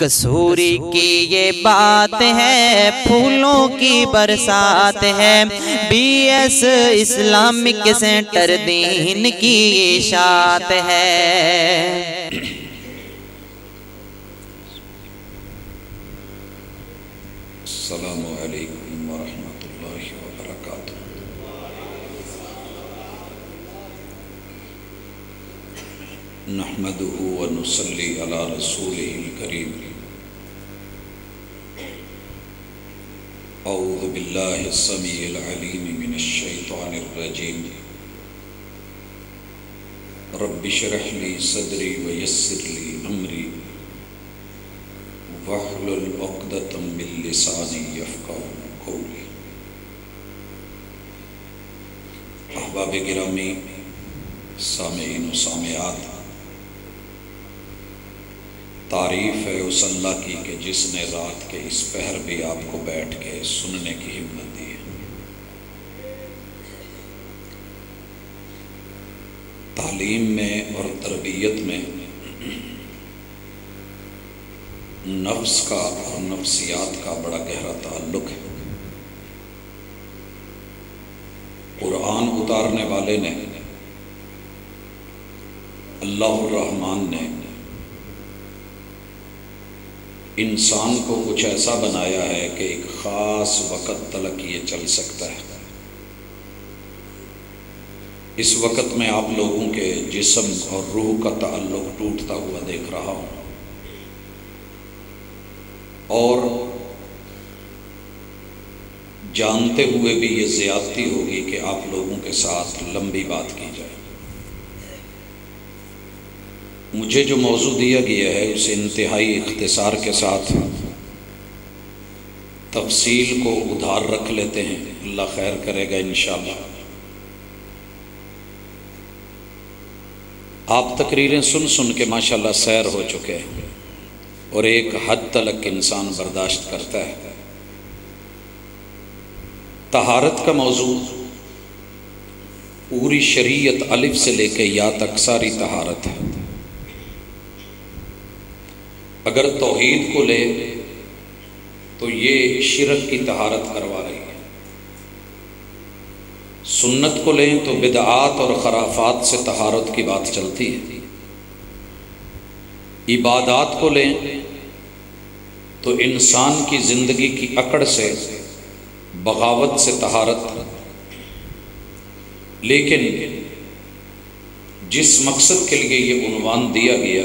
کسوری کی یہ بات ہے، پھولوں کی برسات ہے، بی ایس اسلامک سینٹر دین کی اشاعت ہے۔ السلام علیکم ورحمۃ اللہ وبرکاتہ۔ نحمدہ ونصلی علی رسولہ الکریم۔ اعوذ باللہ السمیع العلیم من الشیطان الرجیم۔ رب اشرح لی صدری ویسر لی امری واحلل عقدۃ من لسانی یفقہوا قولی۔ احباب گرامی، سامعین و سامعات، تعریف ہے اس اللہ کی کہ جس نے رات کے اس پہر بھی آپ کو بیٹھ کے سننے کی ہمت دی ہے۔ تعلیم میں اور تربیت میں نفس کا اور نفسیات کا بڑا گہرا تعلق ہے۔ قرآن اتارنے والے نے، اللہ الرحمن نے انسان کو کچھ ایسا بنایا ہے کہ ایک خاص وقت تلک یہ چل سکتا ہے۔ اس وقت میں آپ لوگوں کے جسم اور روح کا تعلق ٹوٹتا ہوا دیکھ رہا ہوں، اور جانتے ہوئے بھی یہ زیادتی ہوگی کہ آپ لوگوں کے ساتھ لمبی بات کی جائے۔ مجھے جو موضوع دیا گیا ہے اسے انتہائی اختصار کے ساتھ تفصیل کو ادھار رکھ لیتے ہیں، اللہ خیر کرے گا انشاءاللہ۔ آپ تقریریں سن سن کے ماشاءاللہ سیر ہو چکے ہیں، اور ایک حد تلک انسان برداشت کرتا ہے۔ طہارت کا موضوع پوری شریعت الف سے لے کے یا تک ساری طہارت ہے۔ اگر توحید کو لے تو یہ شرک کی طہارت کروا رہی ہے، سنت کو لیں تو بدعات اور خرافات سے طہارت کی بات چلتی ہے، عبادات کو لیں تو انسان کی زندگی کی اکڑ سے، بغاوت سے طہارت۔ لیکن جس مقصد کے لیے یہ عنوان دیا گیا،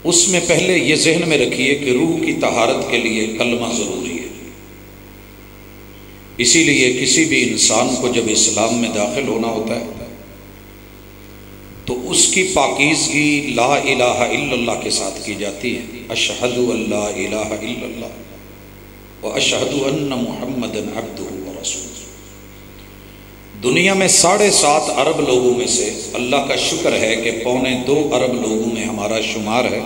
اس میں پہلے یہ ذہن میں رکھیے کہ روح کی طہارت کے لیے کلمہ ضروری ہے۔ اسی لیے کسی بھی انسان کو جب اسلام میں داخل ہونا ہوتا ہے تو اس کی پاکیزگی لا الہ الا اللہ کے ساتھ کی جاتی ہے۔ اشہد ان لا الہ الا اللہ واشہد ان محمدًا عبدہ ورسولہ۔ دنیا میں 7.5 ارب لوگوں میں سے اللہ کا شکر ہے کہ 2.25 ارب لوگوں میں ہمارا شمار ہے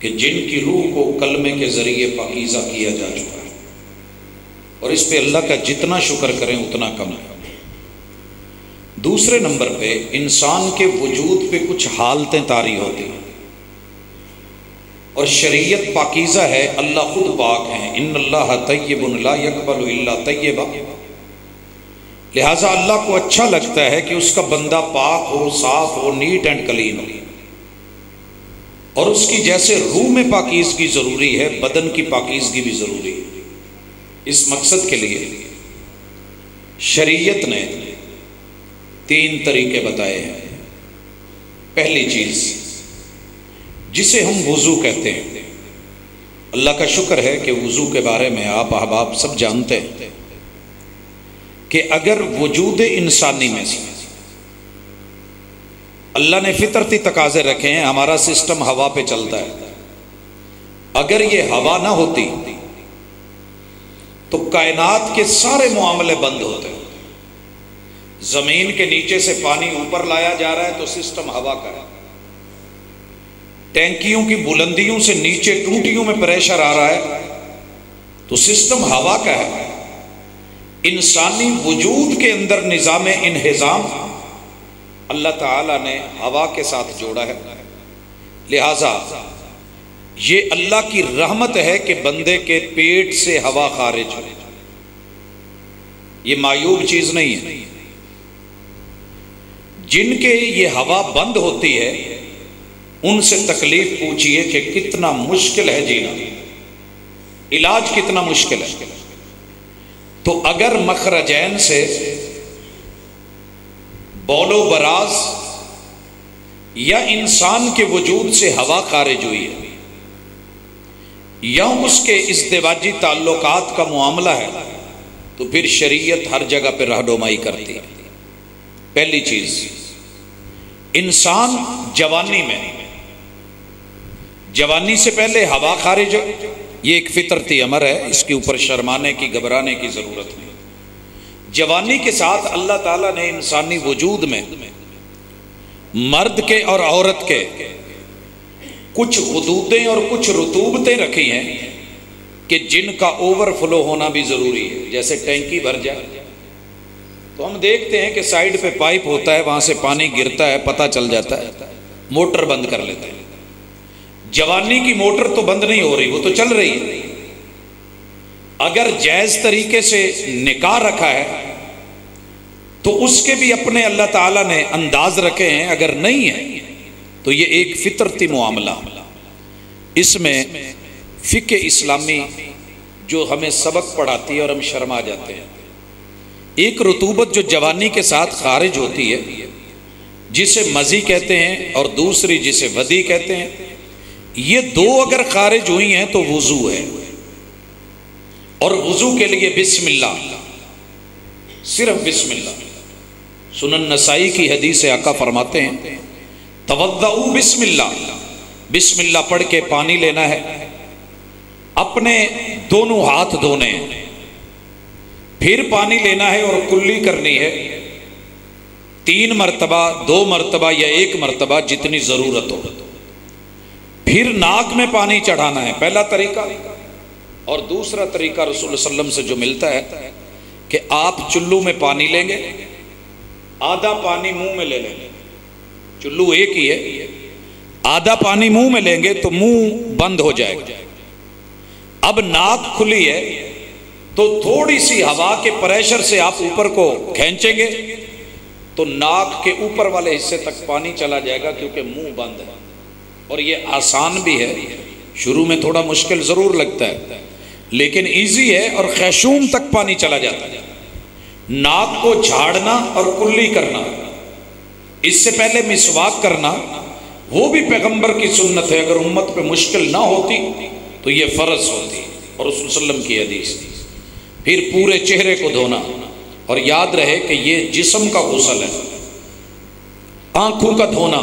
کہ جن کی روح کو کلمے کے ذریعے پاکیزہ کیا جا چکا ہے، اور اس پہ اللہ کا جتنا شکر کریں اتنا کم ہے۔ دوسرے نمبر پہ انسان کے وجود پہ کچھ حالتیں طاری ہوتی ہیں، اور شریعت پاکیزہ ہے، اللہ خود پاک ہیں، ان اللہ طیب لا یقبل الا طیبا۔ لہٰذا اللہ کو اچھا لگتا ہے کہ اس کا بندہ پاک ہو، صاف ہو، نیٹ اینڈ کلین ہو، اور اس کی جیسے روح میں پاکیزگی ضروری ہے، بدن کی پاکیزگی بھی ضروری ہے۔ اس مقصد کے لیے شریعت نے 3 طریقے بتائے ہیں۔ پہلی چیز جسے ہم وضو کہتے ہیں، اللہ کا شکر ہے کہ وضو کے بارے میں آپ احباب سب جانتے ہیں کہ اگر وجود انسانی میں سے اللہ نے فطرتی تقاضے رکھے ہیں، ہمارا سسٹم ہوا پہ چلتا ہے، اگر یہ ہوا نہ ہوتی تو کائنات کے سارے معاملے بند ہوتے۔ زمین کے نیچے سے پانی اوپر لایا جا رہا ہے تو سسٹم ہوا کا ہے، ٹینکیوں کی بلندیوں سے نیچے ٹوٹیوں میں پریشر آ رہا ہے تو سسٹم ہوا کا ہے۔ انسانی وجود کے اندر نظام انہضام اللہ تعالیٰ نے ہوا کے ساتھ جوڑا ہے۔ لہذا یہ اللہ کی رحمت ہے کہ بندے کے پیٹ سے ہوا خارج ہو، یہ معیوب چیز نہیں ہے۔ جن کے یہ ہوا بند ہوتی ہے ان سے تکلیف پوچھئے کہ کتنا مشکل ہے جینا، علاج کتنا مشکل ہے۔ تو اگر مخرجین سے بول و براز یا انسان کے وجود سے ہوا خارج ہوئی ہے یا اس کے ازدواجی تعلقات کا معاملہ ہے تو پھر شریعت ہر جگہ پہ رہنمائی کرتی ہے۔ پہلی چیز، انسان جوانی میں، جوانی سے پہلے ہوا خارج ہو، یہ ایک فطرتی امر ہے، اس کے اوپر شرمانے کی گھبرانے کی ضرورت نہیں۔ جوانی کے ساتھ اللہ تعالیٰ نے انسانی وجود میں مرد کے اور عورت کے کچھ حدودیں اور کچھ رطوبتیں رکھی ہیں کہ جن کا اوور فلو ہونا بھی ضروری ہے۔ جیسے ٹینکی بھر جائے تو ہم دیکھتے ہیں کہ سائیڈ پہ پائپ ہوتا ہے، وہاں سے پانی گرتا ہے، پتہ چل جاتا ہے، موٹر بند کر لیتے ہیں۔ جوانی کی موٹر تو بند نہیں ہو رہی، وہ تو چل رہی ہے۔ اگر جائز طریقے سے نکاح رکھا ہے تو اس کے بھی اپنے اللہ تعالیٰ نے انداز رکھے ہیں، اگر نہیں ہے تو یہ ایک فطرتی معاملہ۔ اس میں فقہ اسلامی جو ہمیں سبق پڑھاتی ہے اور ہم شرما جاتے ہیں، ایک رطوبت جو جوانی کے ساتھ خارج ہوتی ہے جسے مزی کہتے ہیں اور دوسری جسے ودی کہتے ہیں، یہ دو اگر خارج ہوئی ہیں تو وضو ہے، اور وضو کے لیے بسم اللہ، صرف بسم اللہ۔ سنن نسائی کی حدیث آقا فرماتے ہیں توضؤ بسم اللہ، بسم اللہ پڑھ کے پانی لینا ہے، اپنے دونوں ہاتھ دھونے ہیں، پھر پانی لینا ہے اور کلی کرنی ہے 3 مرتبہ، 2 مرتبہ یا 1 مرتبہ جتنی ضرورت ہو، پھر ناک میں پانی چڑھانا ہے، پہلا طریقہ۔ اور دوسرا طریقہ رسول اللہ علیہ وسلم سے جو ملتا ہے کہ آپ چلو میں پانی لیں گے، آدھا پانی منہ میں لے لیں گے، چلو ایک ہی ہے، آدھا پانی منہ میں لیں گے تو منہ بند ہو جائے گا۔ اب ناک کھلی ہے تو تھوڑی سی ہوا کے پریشر سے آپ اوپر کو کھینچیں گے تو ناک کے اوپر والے حصے تک پانی چلا جائے گا، کیونکہ منہ بند ہے۔ اور یہ آسان بھی ہے، شروع میں تھوڑا مشکل ضرور لگتا ہے لیکن ایزی ہے، اور خیشوم تک پانی چلا جاتا ہے۔ ناک کو جھاڑنا اور کلی کرنا، اس سے پہلے مسواک کرنا، وہ بھی پیغمبر کی سنت ہے، اگر امت پہ مشکل نہ ہوتی تو یہ فرض ہوتی، اور رسول صلی اللہ علیہ وسلم کی حدیث۔ پھر پورے چہرے کو دھونا، اور یاد رہے کہ یہ جسم کا غسل ہے۔ آنکھوں کا دھونا،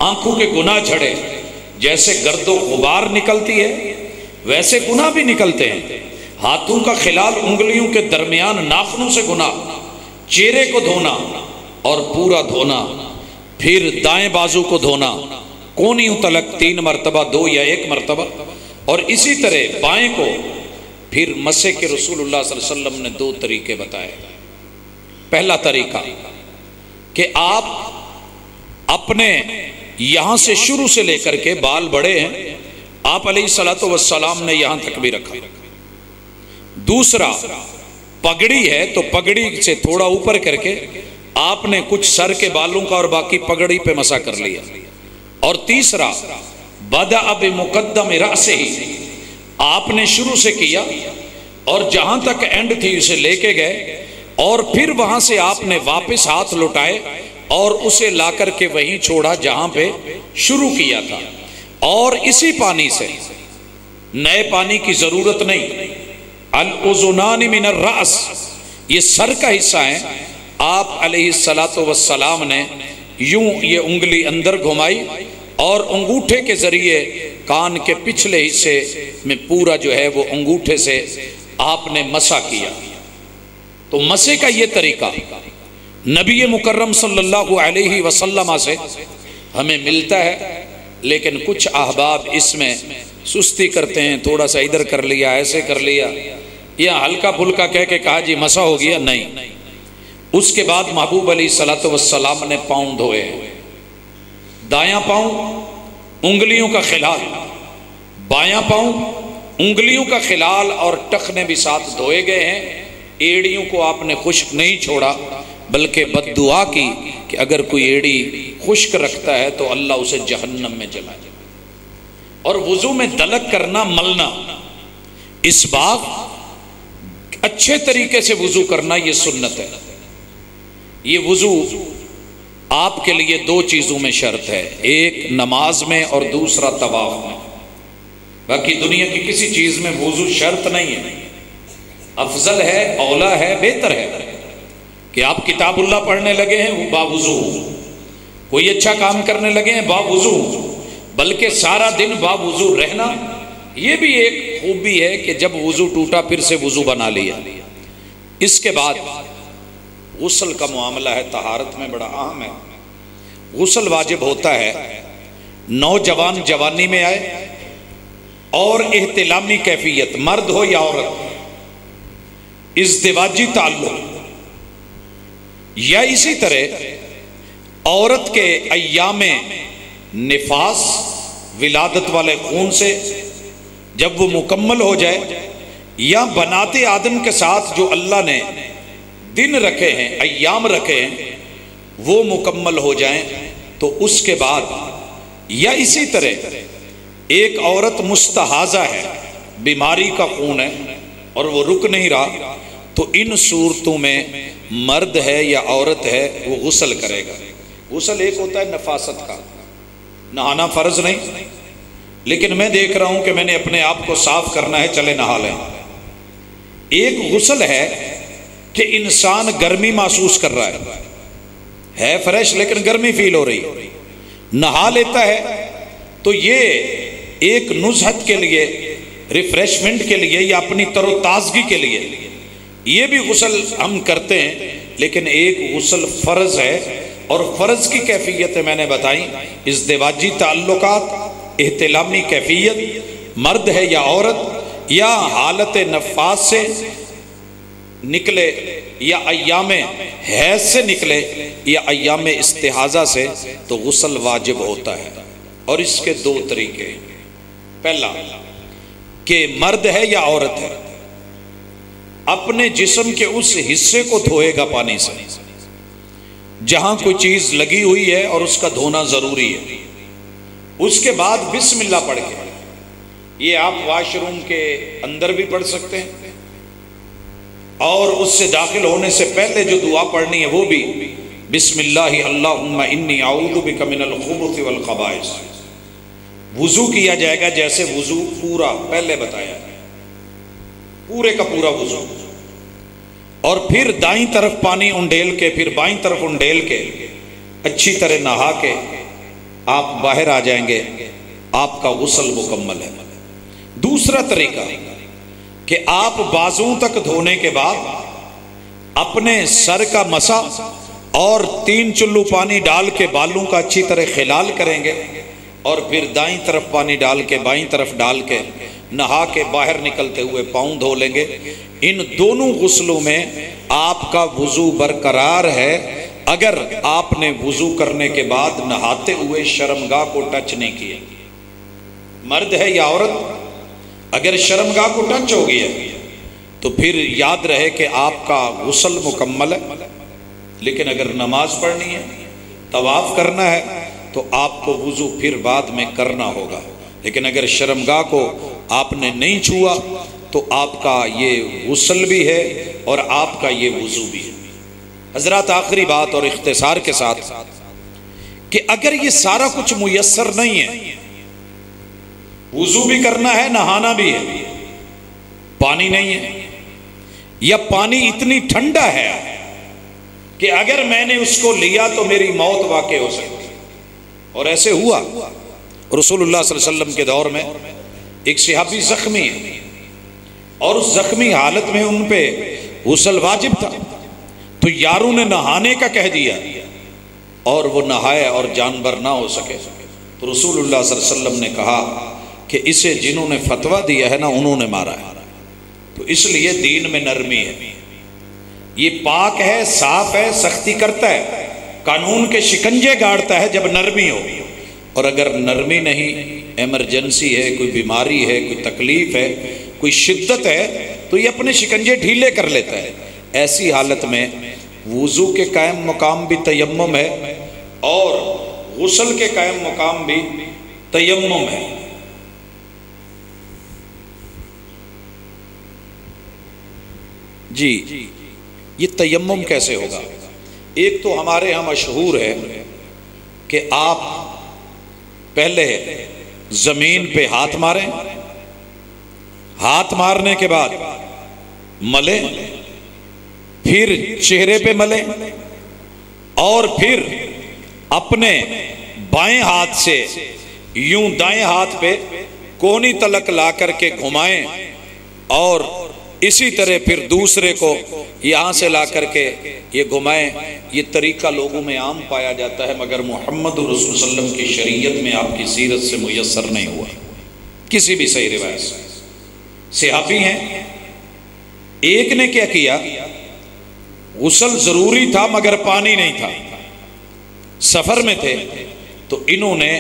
آنکھوں کے گناہ جھڑے، جیسے گرد و غبار نکلتی ہے ویسے گناہ بھی نکلتے ہیں۔ ہاتھوں کا خلال انگلیوں کے درمیان ناخنوں سے گناہ، چہرے کو دھونا اور پورا دھونا، پھر دائیں بازو کو دھونا کونیوں تلک 3 مرتبہ، 2 یا 1 مرتبہ، اور اسی طرح بائیں کو۔ پھر مسح کے رسول اللہ صلی اللہ علیہ وسلم نے 2 طریقے بتائے۔ پہلا طریقہ کہ آپ اپنے یہاں سے شروع سے لے کر کے، بال بڑے ہیں، آپ علیہ الصلوۃ والسلام نے یہاں تک بھی رکھا۔ دوسرا، پگڑی ہے تو پگڑی سے تھوڑا اوپر کر کے آپ نے کچھ سر کے بالوں کا اور باقی پگڑی پہ مسح کر لیا۔ اور تیسرا، بدأ بمقدم رأسہ، آپ نے شروع سے کیا اور جہاں تک اینڈ تھی اسے لے کے گئے، اور پھر وہاں سے آپ نے واپس ہاتھ لٹائے اور اسے لا کر کے وہیں چھوڑا جہاں پہ شروع کیا تھا۔ اور اسی پانی سے، نئے پانی کی ضرورت نہیں۔ الاذنان من الرأس، یہ سر کا حصہ ہے، آپ علیہ الصلوۃ والسلام نے یوں یہ انگلی اندر گھمائی اور انگوٹھے کے ذریعے کان کے پچھلے حصے میں پورا جو ہے وہ انگوٹھے سے آپ نے مسح کیا۔ تو مسح کا یہ طریقہ نبی مکرم صلی اللہ علیہ وسلم سے ہمیں ملتا ہے، لیکن کچھ احباب اس میں سستی کرتے ہیں، تھوڑا سا ادھر کر لیا، ایسے کر لیا، یا ہلکا پھلکا کہہ کے کہا جی مسح ہو گیا۔ نہیں، اس کے بعد محبوب علیہ الصلوۃ والسلام نے پاؤں دھوئے، دایاں پاؤں انگلیوں کا خلال، بایاں پاؤں انگلیوں کا خلال اور ٹخنے بھی ساتھ دھوئے گئے ہیں۔ ایڑیوں کو آپ نے خشک نہیں چھوڑا، بلکہ بد دعا کی کہ اگر کوئی ایڑی خشک رکھتا ہے تو اللہ اسے جہنم میں جلائے۔ اور وضو میں دلک کرنا، ملنا، اس بات اچھے طریقے سے وضو کرنا یہ سنت ہے۔ یہ وضو آپ کے لیے دو چیزوں میں شرط ہے، ایک نماز میں اور دوسرا طواف میں۔ باقی دنیا کی کسی چیز میں وضو شرط نہیں ہے، افضل ہے، اولا ہے، بہتر ہے کہ آپ کتاب اللہ پڑھنے لگے ہیں وہ باوضو، کوئی اچھا کام کرنے لگے ہیں باوضو، بلکہ سارا دن باوضو رہنا یہ بھی ایک خوبی ہے کہ جب وضو ٹوٹا پھر سے وضو بنا لیا۔ اس کے بعد غسل کا معاملہ ہے، طہارت میں بڑا اہم ہے۔ غسل واجب ہوتا ہے نوجوان جوانی میں آئے اور احتلامی کیفیت، مرد ہو یا عورت، ازدواجی تعلق، یا اسی طرح عورت کے ایام نفاس ولادت والے خون سے جب وہ مکمل ہو جائے، یا بنات آدم کے ساتھ جو اللہ نے دن رکھے ہیں، ایام رکھے ہیں، وہ مکمل ہو جائیں تو اس کے بعد، یا اسی طرح ایک عورت مستحاضہ ہے، بیماری کا خون ہے اور وہ رک نہیں رہا، تو ان صورتوں میں مرد ہے یا عورت ہے وہ غسل کرے گا۔ غسل ایک ہوتا ہے نفاست کا، نہانا فرض نہیں، لیکن میں دیکھ رہا ہوں کہ میں نے اپنے آپ کو صاف کرنا ہے، چلے نہا لیں۔ ایک غسل ہے کہ انسان گرمی محسوس کر رہا ہے فریش لیکن گرمی فیل ہو رہی ہے، نہا لیتا ہے، تو یہ ایک نزہت کے لیے، ریفریشمنٹ کے لیے یا اپنی تر و تازگی کے لیے یہ بھی غسل ہم کرتے ہیں، لیکن ایک غسل فرض ہے، اور فرض کی کیفیت میں نے بتائی، ازدواجی تعلقات، احتلامی کیفیت، مرد ہے یا عورت، یا حالت نفاس سے نکلے یا ایام حیض سے نکلے یا ایام استحاضہ سے، تو غسل واجب ہوتا ہے۔ اور اس کے دو طریقے، پہلا کہ مرد ہے یا عورت ہے اپنے جسم کے اس حصے کو دھوئے گا پانی سے جہاں کوئی چیز لگی ہوئی ہے اور اس کا دھونا ضروری ہے، اس کے بعد بسم اللہ پڑھ کے، یہ آپ واش روم کے اندر بھی پڑھ سکتے ہیں، اور اس سے داخل ہونے سے پہلے جو دعا پڑھنی ہے وہ بھی بسم اللہ اللہم انی اعوذ بک من الخبث والخبائث۔ وضو کیا جائے گا جیسے وضو پورا پہلے بتایا، پورے کا پورا وضو، اور پھر دائیں طرف پانی انڈیل کے، پھر بائیں طرف انڈیل کے اچھی طرح نہا کے آپ باہر آ جائیں گے، آپ کا غسل مکمل ہے۔ دوسرا طریقہ کہ آپ بازوں تک دھونے کے بعد اپنے سر کا مسح اور 3 چلو پانی ڈال کے بالوں کا اچھی طرح خلال کریں گے، اور پھر دائیں طرف پانی ڈال کے بائیں طرف ڈال کے نہا کے باہر نکلتے ہوئے پاؤں دھو لیں گے۔ ان دونوں غسلوں میں آپ کا وضو برقرار ہے اگر آپ نے وضو کرنے کے بعد نہاتے ہوئے شرمگاہ کو ٹچ نہیں کیا۔ مرد ہے یا عورت اگر شرمگاہ کو ٹچ ہو گیا تو پھر یاد رہے کہ آپ کا غسل مکمل ہے، لیکن اگر نماز پڑھنی ہے، طواف کرنا ہے، تو آپ کو وضو پھر بعد میں کرنا ہوگا، لیکن اگر شرمگاہ کو آپ نے نہیں چھوا تو آپ کا یہ غسل بھی ہے اور آپ کا یہ وضو بھی ہے۔ حضرات آخری بات اور اختصار کے ساتھ کہ اگر یہ سارا کچھ میسر نہیں ہے، وضو بھی کرنا ہے، نہانا بھی ہے، پانی نہیں ہے، یا پانی اتنی ٹھنڈا ہے کہ اگر میں نے اس کو لیا تو میری موت واقع ہو سکتی، اور ایسے ہوا۔ رسول اللہ صلی اللہ علیہ وسلم کے دور میں ایک صحابی زخمی ہے، اور اس زخمی حالت میں ان پہ غسل واجب تھا، تو یاروں نے نہانے کا کہہ دیا اور وہ نہائے اور جانبر نہ ہو سکے، تو رسول اللہ صلی اللہ علیہ وسلم نے کہا کہ اسے جنہوں نے فتویٰ دیا ہے نا انہوں نے مارا ہے۔ تو اس لیے دین میں نرمی ہے، یہ پاک ہے، صاف ہے، سختی کرتا ہے، قانون کے شکنجے گاڑتا ہے جب نرمی ہو، اور اگر نرمی نہیں، ایمرجنسی ہے، کوئی بیماری ہے، کوئی تکلیف ہے، کوئی شدت ہے، تو یہ اپنے شکنجے ڈھیلے کر لیتا ہے۔ ایسی حالت میں وضو کے قائم مقام بھی تیمم ہے اور غسل کے قائم مقام بھی تیمم ہے۔ جی یہ تیمم کیسے ہوگا؟ ایک تو ہمارے ہاں مشہور ہے کہ آپ پہلے زمین پہ ہاتھ ماریں، ہاتھ مارنے کے بعد ملیں، پھر چہرے پہ ملیں، اور پھر اپنے بائیں ہاتھ سے یوں دائیں ہاتھ پہ کونی تلک لا کر کے گھمائیں، اور اسی طرح پھر دوسرے کو یہاں سے لا کر کے یہ گھمائیں۔ یہ طریقہ لوگوں میں عام پایا جاتا ہے، مگر محمد رسول صلی اللہ علیہ وسلم کی شریعت میں، آپ کی سیرت سے میسر نہیں ہوا کسی بھی صحیح روایت سے۔ صحابی ہیں، ایک نے کیا کیا، غسل ضروری تھا مگر پانی نہیں تھا، سفر میں تھے، تو انہوں نے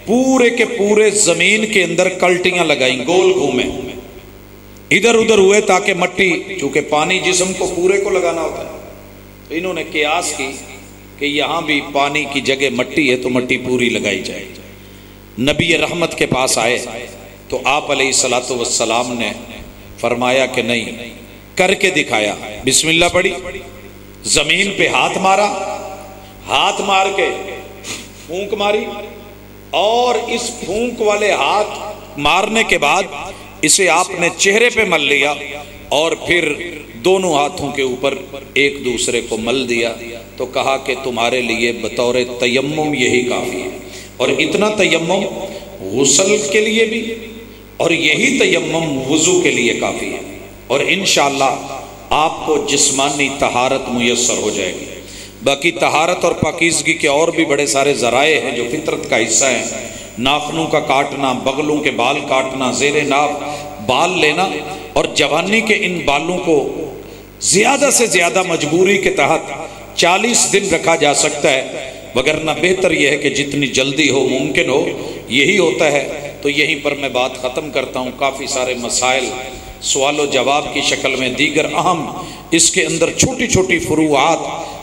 پورے کے پورے زمین کے اندر کلٹیاں لگائیں، گول گھومے، ادھر ادھر ہوئے تاکہ مٹی، چونکہ پانی جسم کو پورے کو لگانا ہوتا ہے، تو انہوں نے قیاس کی کہ یہاں بھی پانی کی جگہ مٹی ہے تو مٹی پوری لگائی جائے۔ نبی رحمت کے پاس آئے تو آپ علیہ الصلوۃ والسلام نے فرمایا کہ نہیں، کر کے دکھایا، بسم اللہ پڑھی، زمین پہ ہاتھ مارا، ہاتھ مار کے پھونک ماری، اور اس پھونک والے ہاتھ مارنے کے بعد اسے آپ نے چہرے پہ مل لیا، اور پھر دونوں ہاتھوں کے اوپر ایک دوسرے کو مل دیا، تو کہا کہ تمہارے لیے بطور تیمم یہی کافی ہے۔ اور اتنا تیمم غسل کے لیے بھی، اور یہی تیمم وضو کے لیے کافی ہے، اور انشاءاللہ آپ کو جسمانی طہارت میسر ہو جائے گی۔ باقی طہارت اور پاکیزگی کے اور بھی بڑے سارے ذرائع ہیں جو فطرت کا حصہ ہیں، ناخنوں کا کاٹنا، بغلوں کے بال کاٹنا، زیر ناف بال لینا، اور جوانی کے ان بالوں کو زیادہ سے زیادہ مجبوری کے تحت 40 دن رکھا جا سکتا ہے، وگرنہ بہتر یہ ہے کہ جتنی جلدی ہو ممکن ہو یہی ہوتا ہے۔ تو یہیں پر میں بات ختم کرتا ہوں۔ کافی سارے مسائل سوال و جواب کی شکل میں، دیگر اہم اس کے اندر چھوٹی چھوٹی فروعات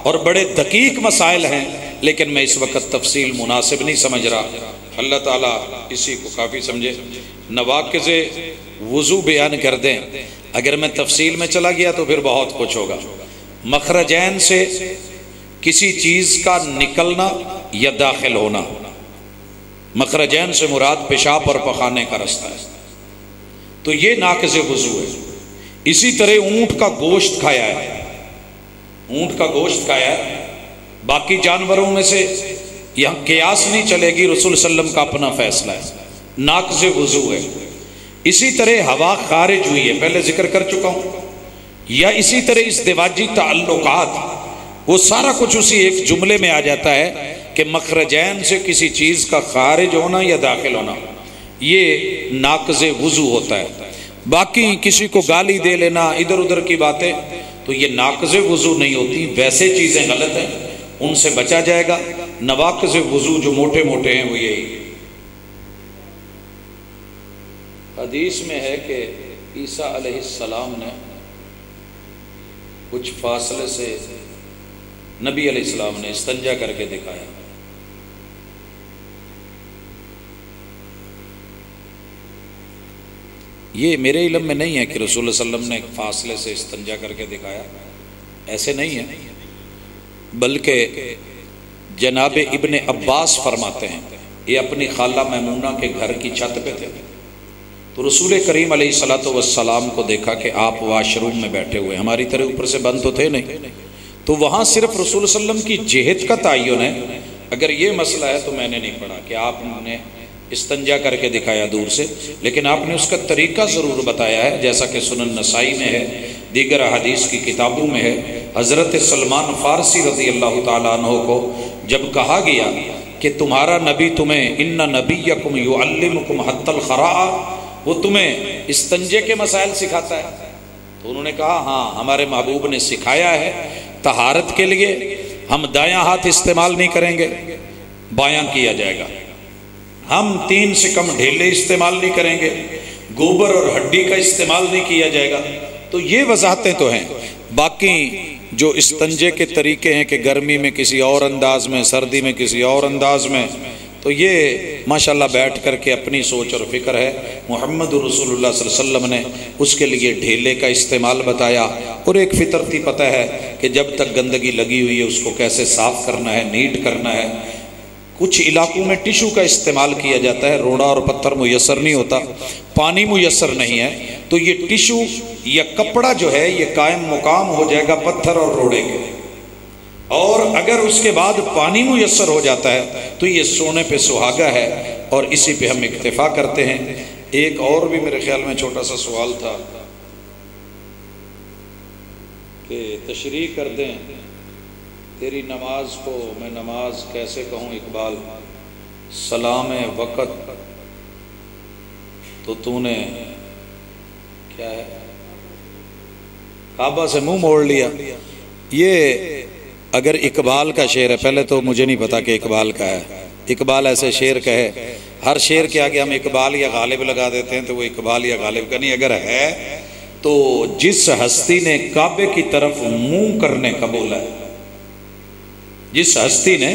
اور بڑے دقیق مسائل ہیں، لیکن میں اس وقت تفصیل مناسب نہیں سمجھ رہا۔ اللہ تعالیٰ اسی کو کافی سمجھے۔ نواقض وضو بیان کر دیں، اگر میں تفصیل میں چلا گیا تو پھر بہت کچھ ہوگا۔ مخرجین سے کسی چیز کا نکلنا یا داخل ہونا، مخرجین سے مراد پیشاب اور پخانے کا رستہ ہے، تو یہ ناقض وضو ہے۔ اسی طرح اونٹ کا گوشت کھایا ہے، اونٹ کا گوشت کھایا ہے، باقی جانوروں میں سے یہاں قیاس نہیں چلے گی، رسول صلی اللہ علیہ وسلم کا اپنا فیصلہ ہے، ناقض وضو ہے۔ اسی طرح ہوا خارج ہوئی ہے، پہلے ذکر کر چکا ہوں، یا اسی طرح ازدواجی تعلقات، وہ سارا کچھ اسی ایک جملے میں آ جاتا ہے کہ مخرجین سے کسی چیز کا خارج ہونا یا داخل ہونا، یہ ناقض وضو ہوتا ہے۔ باقی کسی کو گالی دے لینا، ادھر ادھر کی باتیں، تو یہ ناقض وضو نہیں ہوتی، ویسے چیزیں غلط ہیں، ان سے بچا جائے گا۔ نواقض وضو جو موٹے موٹے ہیں وہ یہی۔ حدیث میں ہے کہ عیسیٰ علیہ السلام نے کچھ فاصلے سے نبی علیہ السلام نے استنجا کر کے دکھایا۔ یہ میرے علم میں نہیں ہے کہ رسول اللہ صلی اللہ علیہ وسلم نے فاصلے سے استنجا کر کے دکھایا، ایسے نہیں ہے، بلکہ جناب ابن عباس فرماتے ہیں، یہ اپنی خالہ میمونہ کے گھر کی چھت پہ تھے، تو رسول کریم علیہ الصلوۃ والسلام کو دیکھا کہ آپ واش روم میں بیٹھے ہوئے، ہماری طرح اوپر سے بند تو تھے نہیں، تو وہاں صرف رسول صلی اللہ علیہ وسلم کی جہت کا تعین ہے۔ اگر یہ مسئلہ ہے تو میں نے نہیں پڑھا کہ آپ نے استنجا کر کے دکھایا دور سے، لیکن آپ نے اس کا طریقہ ضرور بتایا ہے، جیسا کہ سنن نسائی میں ہے، دیگر احادیث کی کتابوں میں ہے۔ حضرت سلمان فارسی رضی اللہ تعالیٰ عنہ کو جب کہا گیا کہ تمہارا نبی تمہیں ان نبیکم یعلمکم حتی الخراء، وہ تمہیں استنجے کے مسائل سکھاتا ہے، تو انہوں نے کہا ہاں ہمارے محبوب نے سکھایا ہے۔ طہارت کے لیے ہم دایاں ہاتھ استعمال نہیں کریں گے، بایاں کیا جائے گا، ہم 3 سے کم ڈھیلے استعمال نہیں کریں گے، گوبر اور ہڈی کا استعمال نہیں کیا جائے گا۔ تو یہ وضاحتیں تو ہیں۔ باقی جو استنجے کے طریقے ہیں کہ گرمی میں کسی اور انداز میں، سردی میں کسی اور انداز میں، تو یہ ماشاءاللہ بیٹھ کر کے اپنی سوچ اور فکر ہے۔ محمد رسول اللہ صلی اللہ علیہ وسلم نے اس کے لیے ڈھیلے کا استعمال بتایا، اور ایک فطرتی پتہ ہے کہ جب تک گندگی لگی ہوئی ہے اس کو کیسے صاف کرنا ہے، نیٹ کرنا ہے۔ کچھ علاقوں میں ٹیشو کا استعمال کیا جاتا ہے، روڑا اور پتھر میسر نہیں ہوتا، پانی میسر نہیں ہے، تو یہ ٹیشو یا کپڑا جو ہے یہ قائم مقام ہو جائے گا پتھر اور روڑے کے، اور اگر اس کے بعد پانی میسر ہو جاتا ہے تو یہ سونے پہ سہاگا ہے، اور اسی پہ ہم اکتفا کرتے ہیں۔ ایک اور بھی میرے خیال میں چھوٹا سا سوال تھا کہ تشریح کر دیں تیری نماز کو میں نماز کیسے کہوں اقبال، سلام وقت تو تو نے کیا ہے کعبہ سے منہ موڑ لیا۔ یہ اگر اقبال کا شعر ہے، پہلے تو مجھے نہیں پتا کہ اقبال کا ہے، اقبال ایسے شعر کہے، ہر شعر کے آگے ہم اقبال یا غالب لگا دیتے ہیں، تو وہ اقبال یا غالب کا نہیں، اگر ہے تو جس ہستی نے کعبے کی طرف منہ کرنے کا بولا ہے، جس ہستی نے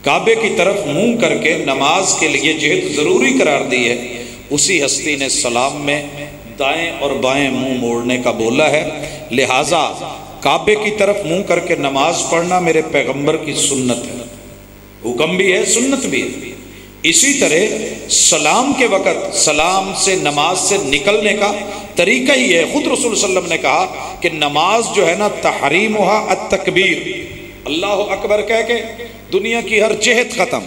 کعبے کی طرف منہ کر کے نماز کے لیے جہد ضروری قرار دی ہے، اسی ہستی نے سلام میں دائیں اور بائیں منہ موڑنے کا بولا ہے۔ لہٰذا کعبے کی طرف منہ کر کے نماز پڑھنا میرے پیغمبر کی سنت ہے، حکم بھی ہے، سنت بھی ہے۔ اسی طرح سلام کے وقت سلام سے نماز سے نکلنے کا طریقہ ہی ہے۔ خود رسول صلی اللہ علیہ وسلم نے کہا کہ نماز جو ہے نا تحریمھا التکبیر، اللہ اکبر کہہ کے دنیا کی ہر جہد ختم،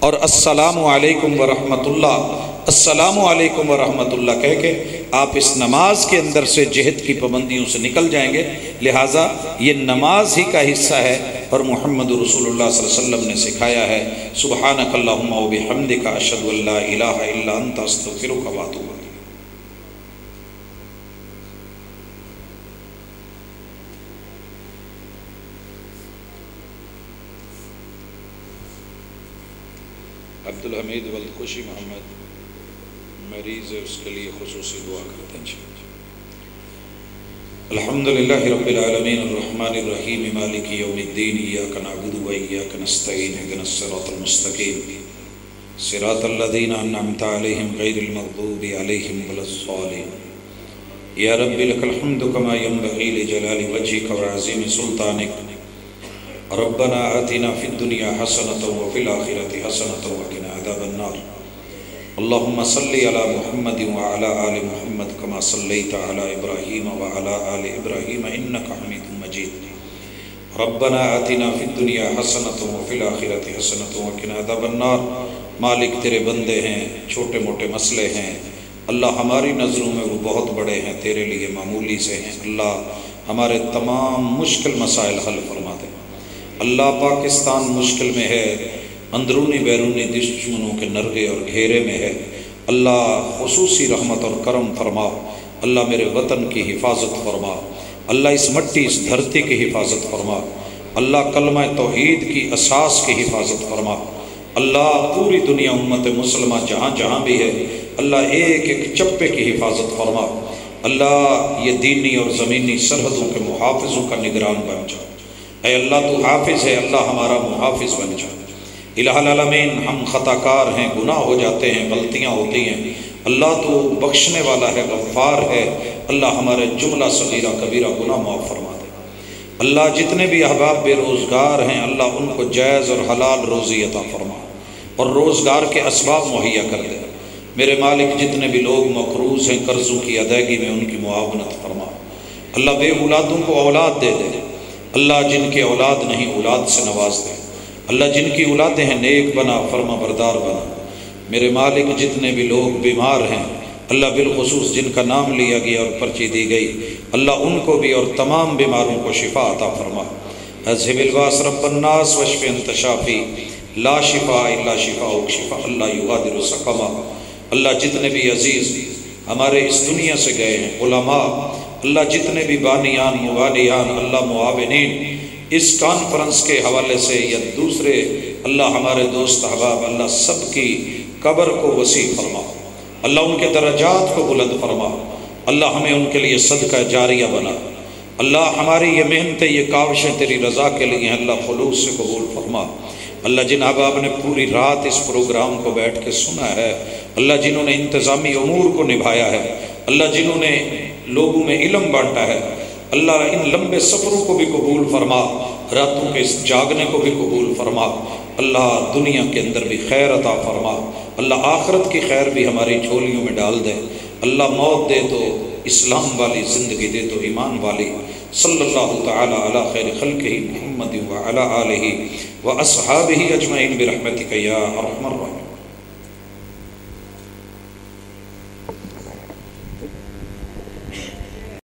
اور السلام علیکم ورحمۃ اللہ، السلام علیکم ورحمۃ اللہ کہہ کے آپ اس نماز کے اندر سے جہد کی پابندیوں سے نکل جائیں گے۔ لہٰذا یہ نماز ہی کا حصہ ہے، اور محمد رسول اللہ صلی اللہ علیہ وسلم نے سکھایا ہے۔ سبحانک اللہم و بحمدک اشہد ان لا الہ الا انت استغفرک و اتوب الیک۔ عبدالحمید ولدکشی محمد مریض ہے، اس کے لیے خصوصی دعا کرتے ہیں۔ الحمدللہ رب العالمین الرحمن الرحیم مالک یوم الدین، ایاک نعبد و ایاک نستعین، اہدنا الصراط المستقیم، صراط الذین انعمت علیہم غیر المغضوب علیہم ولا الضالین۔ یا رب لک الحمد کما ینبغی لجلال وجہک وعظیم سلطانک، ربنا آتنا فی الدنیا حسنۃ وفی الآخرۃ حسنۃ وقنا عذاب النار۔ اللہم صلی علی محمد وعلی آل محمد کما صلیت علی ابراہیم وعلی آل ابراہیم انک حمید مجید۔ ربنا آتنا فی الدنیا حسنۃ وفی الآخرۃ حسنۃ وقنا عذاب النار۔ مالک تیرے بندے ہیں، چھوٹے موٹے مسئلے ہیں اللہ، ہماری نظروں میں وہ بہت بڑے ہیں، تیرے لیے معمولی سے ہیں۔ اللہ ہمارے تمام مشکل مسائل حل فرما دے۔ اللہ پاکستان مشکل میں ہے، اندرونی بیرونی دشمنوں کے نرغے اور گھیرے میں ہے، اللہ خصوصی رحمت اور کرم فرما۔ اللہ میرے وطن کی حفاظت فرما، اللہ اس مٹی اس دھرتی کی حفاظت فرما، اللہ کلمہ توحید کی اساس کی حفاظت فرما۔ اللہ پوری دنیا امت مسلمہ جہاں جہاں بھی ہے اللہ ایک ایک چپے کی حفاظت فرما۔ اللہ یہ دینی اور زمینی سرحدوں کے محافظوں کا نگران بن جا۔ اے اللہ تو حافظ ہے، اللہ ہمارا محافظ بن جا۔ الہ العالمین ہم خطا کار ہیں، گناہ ہو جاتے ہیں، غلطیاں ہوتی ہیں، اللہ تو بخشنے والا ہے، غفار ہے، اللہ ہمارے جملہ صغیرہ کبیرہ گناہ معاف فرما دے۔ اللہ جتنے بھی احباب بے روزگار ہیں اللہ ان کو جائز اور حلال روزی عطا فرما اور روزگار کے اسباب مہیا کر دے۔ میرے مالک جتنے بھی لوگ مقروض ہیں قرضوں کی ادائیگی میں ان کی معاونت فرما۔ اللہ بے اولادوں کو اولاد دے دے، اللہ جن کی اولاد نہیں اولاد سے نواز دے، اللہ جن کی اولادیں ہیں نیک بنا، فرما بردار بنا۔ میرے مالک جتنے بھی لوگ بیمار ہیں اللہ بالخصوص جن کا نام لیا گیا اور پرچی دی گئی اللہ ان کو بھی اور تمام بیماروں کو شفا عطا فرما۔ اذهب الباس رب الناس واشف انت شافی لا شفاء الا شفاءک شفاء لا یغادر سقما۔ اللہ جتنے بھی عزیز ہمارے اس دنیا سے گئے ہیں، علماء اللہ جتنے بھی بانیان موالیان اللہ معاونین اس کانفرنس کے حوالے سے یا دوسرے اللہ ہمارے دوست احباب اللہ سب کی قبر کو وسیع فرما، اللہ ان کے درجات کو بلند فرما، اللہ ہمیں ان کے لیے صدقہ جاریہ بنا، اللہ ہماری یہ محنتیں، یہ کاوشیں تیری رضا کے لیے ہیں، اللہ خلوص سے قبول فرما۔ اللہ جن احباب نے پوری رات اس پروگرام کو بیٹھ کے سنا ہے، اللہ جنہوں نے انتظامی امور کو نبھایا ہے، اللہ جنہوں نے لوگوں میں علم بانٹا ہے، اللہ ان لمبے سفروں کو بھی قبول فرما، راتوں کے اس جاگنے کو بھی قبول فرما، اللہ دنیا کے اندر بھی خیر عطا فرما، اللہ آخرت کی خیر بھی ہماری جھولیوں میں ڈال دے، اللہ موت دے تو اسلام والی، زندگی دے تو ایمان والی۔ صلی اللہ تعالی علی خیر خلقہ محمد وعلی آلہ واصحابہ اجمعین برحمتک یا ارحم الراحمین۔